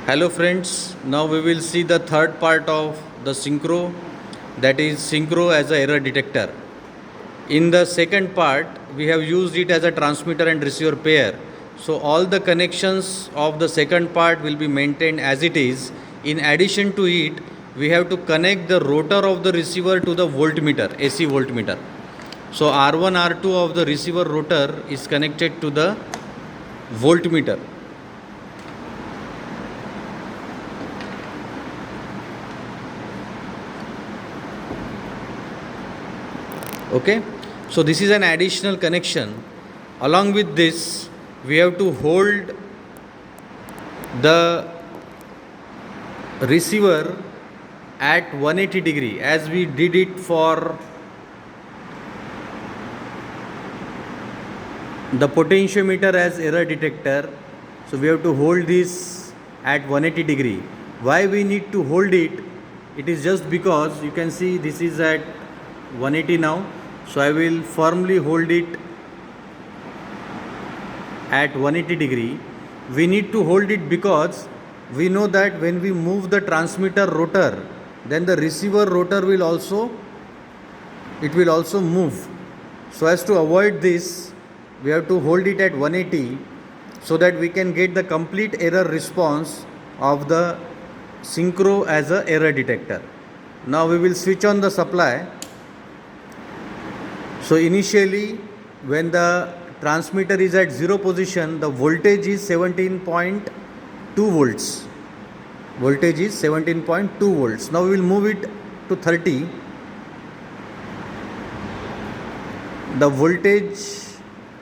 Hello friends, now we will see the third part of the synchro, that is synchro as a error detector. In the second part, we have used it as a transmitter and receiver pair. So all the connections of the second part will be maintained as it is. In addition to it, we have to connect the rotor of the receiver to the voltmeter, AC voltmeter. So R1, R2 of the receiver rotor is connected to the voltmeter. Okay, so this is an additional connection. Along with this, we have to hold the receiver at 180 degree as we did it for the potentiometer as error detector. So we have to hold this at 180 degree. Why we need to hold it? It is just because you can see this is at 180 now. So I will firmly hold it at 180 degree. We need to hold it because we know that when we move the transmitter rotor, then the receiver rotor will also move. So as to avoid this, we have to hold it at 180 so that we can get the complete error response of the synchro as a error detector. Now we will switch on the supply. So initially, when the transmitter is at 0 position, the voltage is 17.2 volts. Voltage is 17.2 volts. Now we will move it to 30. The voltage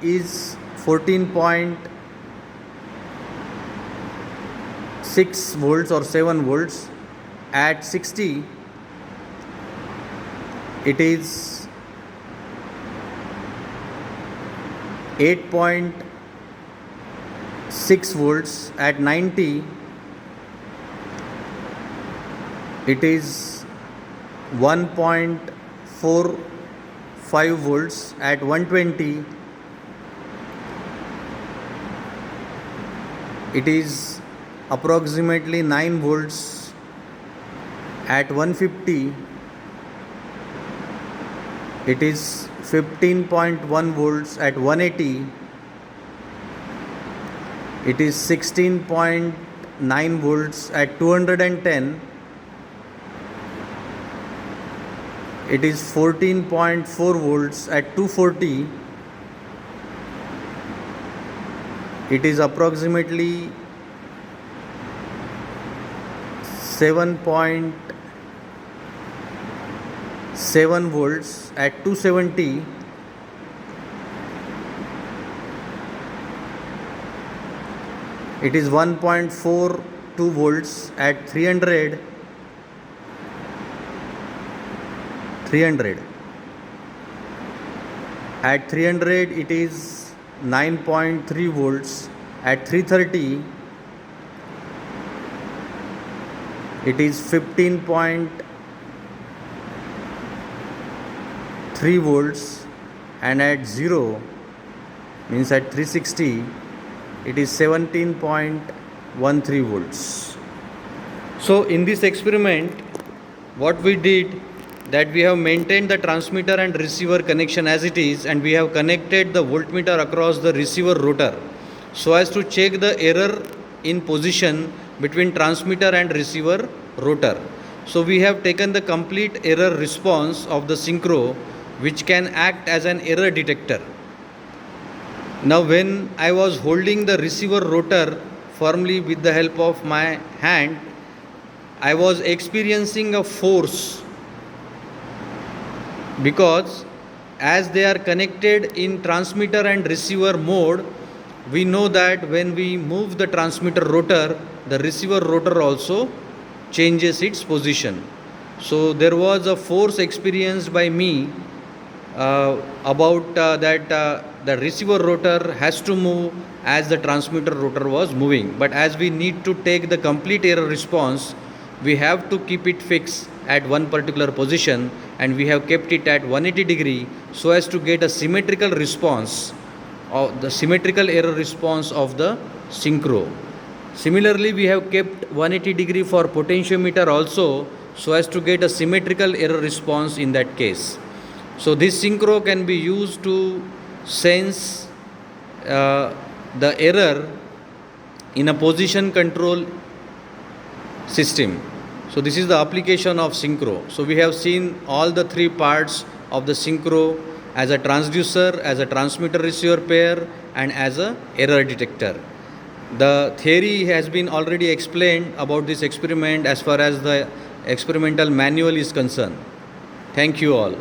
is 14.6 volts or 7 volts. At 60, it is 8.6 volts. At 90, it is 1.45 volts. At 120, it is approximately 9 volts. At 150, it is 15.1 volts. At 180, it is 16.9 volts. At 210, it is 14.4 volts. At 240, it is approximately 7.7 volts. At 270, it is 1.42 volts. At 300, at 300, it is 9.3 volts. At 330, it is 15.3 volts. And at 0, means at 360, it is 17.13 volts. So in this experiment, what we did, that we have maintained the transmitter and receiver connection as it is, and we have connected the voltmeter across the receiver rotor so as to check the error in position between transmitter and receiver rotor. So we have taken the complete error response of the synchro, which can act as an error detector. Now when I was holding the receiver rotor firmly with the help of my hand, I was experiencing a force, because as they are connected in transmitter and receiver mode, we know that when we move the transmitter rotor, the receiver rotor also changes its position. So there was a force experienced by me about that the receiver rotor has to move as the transmitter rotor was moving. But as we need to take the complete error response, we have to keep it fixed at one particular position, and we have kept it at 180 degree so as to get a symmetrical response, or the symmetrical error response of the synchro. Similarly, we have kept 180 degree for potentiometer also, so as to get a symmetrical error response in that case. So this synchro can be used to sense the error in a position control system. So this is the application of synchro. So we have seen all the three parts of the synchro: as a transducer, as a transmitter receiver pair, and as a error detector. The theory has been already explained about this experiment as far as the experimental manual is concerned. Thank you all.